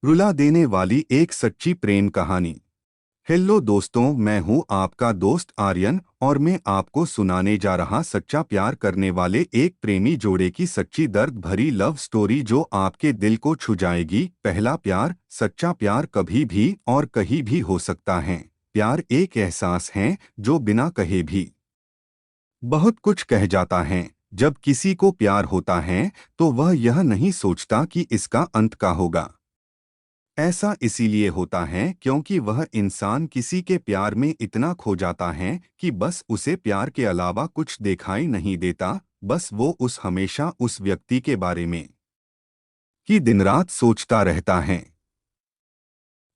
रुला देने वाली एक सच्ची प्रेम कहानी। हेलो दोस्तों, मैं हूं आपका दोस्त आर्यन और मैं आपको सुनाने जा रहा सच्चा प्यार करने वाले एक प्रेमी जोड़े की सच्ची दर्द भरी लव स्टोरी जो आपके दिल को छू जाएगी। पहला प्यार। सच्चा प्यार कभी भी और कहीं भी हो सकता है। प्यार एक एहसास है जो बिना कहे भी बहुत कुछ कह जाता है। जब किसी को प्यार होता है तो वह यह नहीं सोचता कि इसका अंत का होगा। ऐसा इसीलिए होता है क्योंकि वह इंसान किसी के प्यार में इतना खो जाता है कि बस उसे प्यार के अलावा कुछ दिखाई नहीं देता। बस वो उस हमेशा उस व्यक्ति के बारे में ही दिन रात सोचता रहता है।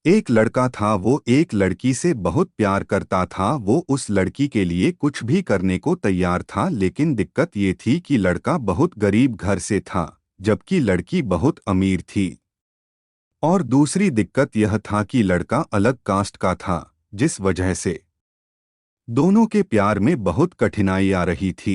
एक लड़का था, वो एक लड़की से बहुत प्यार करता था। वो उस लड़की के लिए कुछ भी करने को तैयार था, लेकिन दिक्कत ये थी कि लड़का बहुत गरीब घर से था जबकि लड़की बहुत अमीर थी। और दूसरी दिक्कत यह था कि लड़का अलग कास्ट का था, जिस वजह से दोनों के प्यार में बहुत कठिनाई आ रही थी।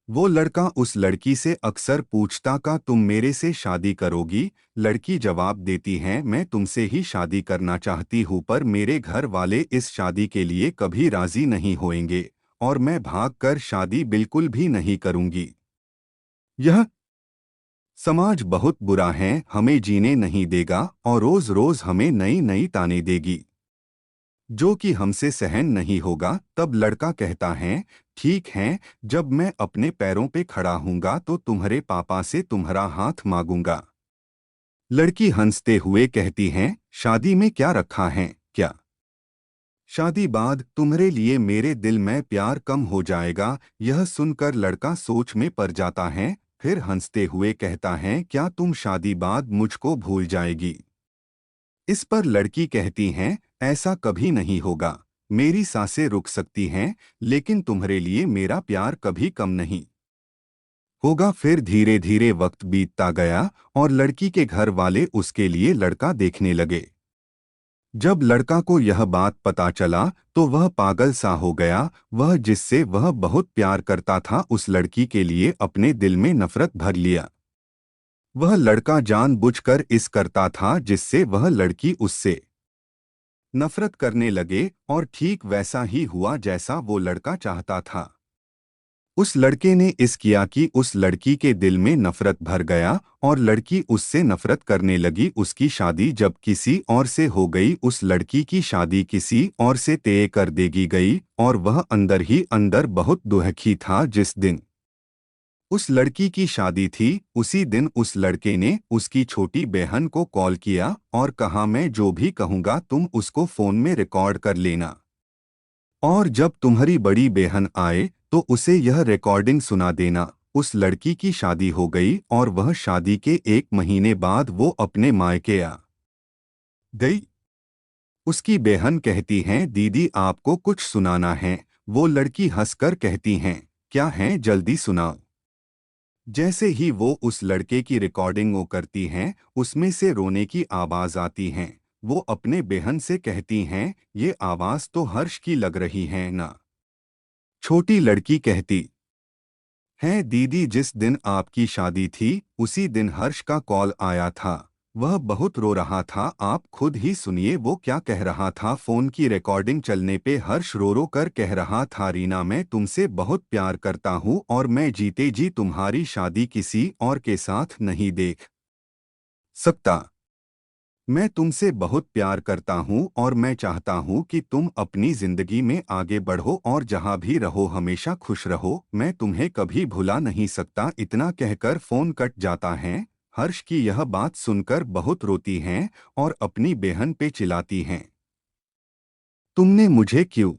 वो लड़का उस लड़की से अक्सर पूछता का तुम मेरे से शादी करोगी। लड़की जवाब देती है मैं तुमसे ही शादी करना चाहती हूँ, पर मेरे घर वाले इस शादी के लिए कभी राजी नहीं होंगे और मैं भागकर शादी बिल्कुल भी नहीं करूँगी। यह समाज बहुत बुरा है, हमें जीने नहीं देगा और रोज रोज हमें नई नई ताने देगी जो कि हमसे सहन नहीं होगा। तब लड़का कहता है ठीक है, जब मैं अपने पैरों पे खड़ा हूँगा तो तुम्हारे पापा से तुम्हारा हाथ मांगूंगा। लड़की हंसते हुए कहती है शादी में क्या रखा है, क्या शादी बाद तुम्हारे लिए मेरे दिल में प्यार कम हो जाएगा। यह सुनकर लड़का सोच में पड़ जाता है, फिर हंसते हुए कहता है क्या तुम शादी बाद मुझको भूल जाएगी। इस पर लड़की कहती हैं ऐसा कभी नहीं होगा। मेरी सांसें रुक सकती हैं लेकिन तुम्हारे लिए मेरा प्यार कभी कम नहीं होगा। फिर धीरे धीरे वक्त बीतता गया और लड़की के घर वाले उसके लिए लड़का देखने लगे। जब लड़का को यह बात पता चला तो वह पागल सा हो गया। वह जिससे वह बहुत प्यार करता था उस लड़की के लिए अपने दिल में नफरत भर लिया। वह लड़का जानबूझकर इस करता था जिससे वह लड़की उससे नफरत करने लगे और ठीक वैसा ही हुआ जैसा वो लड़का चाहता था। उस लड़के ने इस किया कि उस लड़की के दिल में नफरत भर गया और लड़की उससे नफरत करने लगी। उसकी शादी जब किसी और से हो गई, उस लड़की की शादी किसी और से तय कर देगी गई और वह अंदर ही अंदर बहुत दुखी था। जिस दिन उस लड़की की शादी थी उसी दिन उस लड़के ने उसकी छोटी बहन को कॉल किया और कहा मैं जो भी कहूँगा तुम उसको फ़ोन में रिकॉर्ड कर लेना और जब तुम्हारी बड़ी बहन आए तो उसे यह रिकॉर्डिंग सुना देना। उस लड़की की शादी हो गई और वह शादी के एक महीने बाद वो अपने मायके आ गई। उसकी बहन कहती हैं दीदी आपको कुछ सुनाना है। वो लड़की हंसकर कहती हैं क्या है, जल्दी सुनाओ। जैसे ही वो उस लड़के की रिकॉर्डिंग वो करती हैं उसमें से रोने की आवाज़ आती हैं। वो अपने बहन से कहती हैं ये आवाज़ तो हर्ष की लग रही है ना। छोटी लड़की कहती है दीदी जिस दिन आपकी शादी थी उसी दिन हर्ष का कॉल आया था। वह बहुत रो रहा था, आप खुद ही सुनिए वो क्या कह रहा था। फोन की रिकॉर्डिंग चलने पे हर्ष रो रो कर कह रहा था रीना मैं तुमसे बहुत प्यार करता हूँ और मैं जीते जी तुम्हारी शादी किसी और के साथ नहीं देख सकता। मैं तुमसे बहुत प्यार करता हूँ और मैं चाहता हूँ कि तुम अपनी जिंदगी में आगे बढ़ो और जहाँ भी रहो हमेशा खुश रहो। मैं तुम्हें कभी भुला नहीं सकता। इतना कहकर फोन कट जाता है। हर्ष की यह बात सुनकर बहुत रोती हैं और अपनी बहन पे चिल्लाती हैं तुमने मुझे क्यों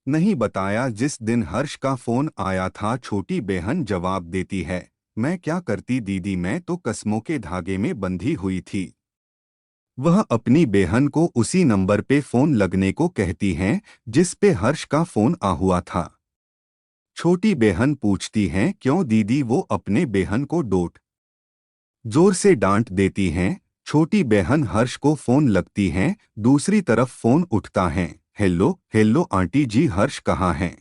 नहीं बताया। जिस दिन हर्ष का फोन आया था छोटी बहन जवाब देती है मैं क्या करती दीदी, मैं तो कस्मों के धागे में बंधी हुई थी। वह अपनी बहन को उसी नंबर पे फोन लगने को कहती हैं जिस पे हर्ष का फोन आ हुआ था। छोटी बहन पूछती हैं क्यों दीदी, वो अपने बहन को डोट जोर से डांट देती हैं। छोटी बहन हर्ष को फोन लगती हैं। दूसरी तरफ फोन उठता है हेलो हेलो आंटी जी, हर्ष कहाँ हैं।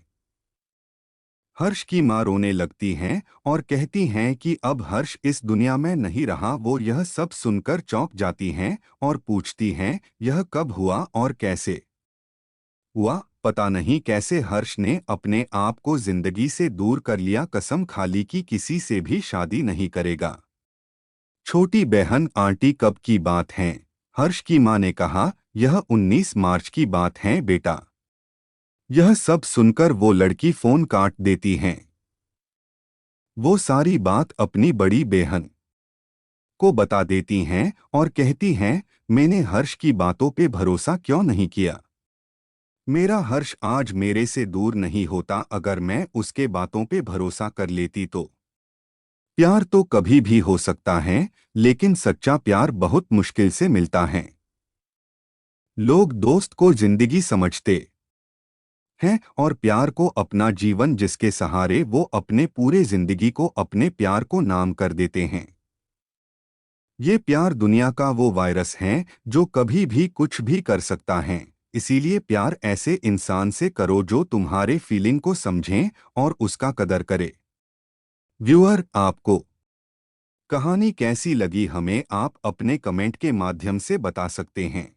हर्ष की माँ रोने लगती हैं और कहती हैं कि अब हर्ष इस दुनिया में नहीं रहा। वो यह सब सुनकर चौंक जाती हैं और पूछती हैं, यह कब हुआ और कैसे हुआ? पता नहीं कैसे हर्ष ने अपने आप को जिंदगी से दूर कर लिया। कसम खा ली कि किसी से भी शादी नहीं करेगा। छोटी बहन आंटी कब की बात है? हर्ष की माँ ने कहा, यह 19 मार्च की बात है बेटा। यह सब सुनकर वो लड़की फोन काट देती हैं। वो सारी बात अपनी बड़ी बहन को बता देती हैं और कहती हैं, मैंने हर्ष की बातों पे भरोसा क्यों नहीं किया? मेरा हर्ष आज मेरे से दूर नहीं होता अगर मैं उसके बातों पे भरोसा कर लेती तो। प्यार तो कभी भी हो सकता है, लेकिन सच्चा प्यार बहुत मुश्किल से मिलता है। लोग दोस्त को जिंदगी समझते हैं और प्यार को अपना जीवन, जिसके सहारे वो अपने पूरे जिंदगी को अपने प्यार को नाम कर देते हैं। ये प्यार दुनिया का वो वायरस है जो कभी भी कुछ भी कर सकता है। इसीलिए प्यार ऐसे इंसान से करो जो तुम्हारे फीलिंग को समझें और उसका कदर करे। व्यूअर, आपको कहानी कैसी लगी हमें आप अपने कमेंट के माध्यम से बता सकते हैं।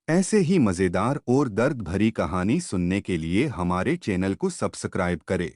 ऐसे ही मज़ेदार और दर्द भरी कहानी सुनने के लिए हमारे चैनल को सब्सक्राइब करें।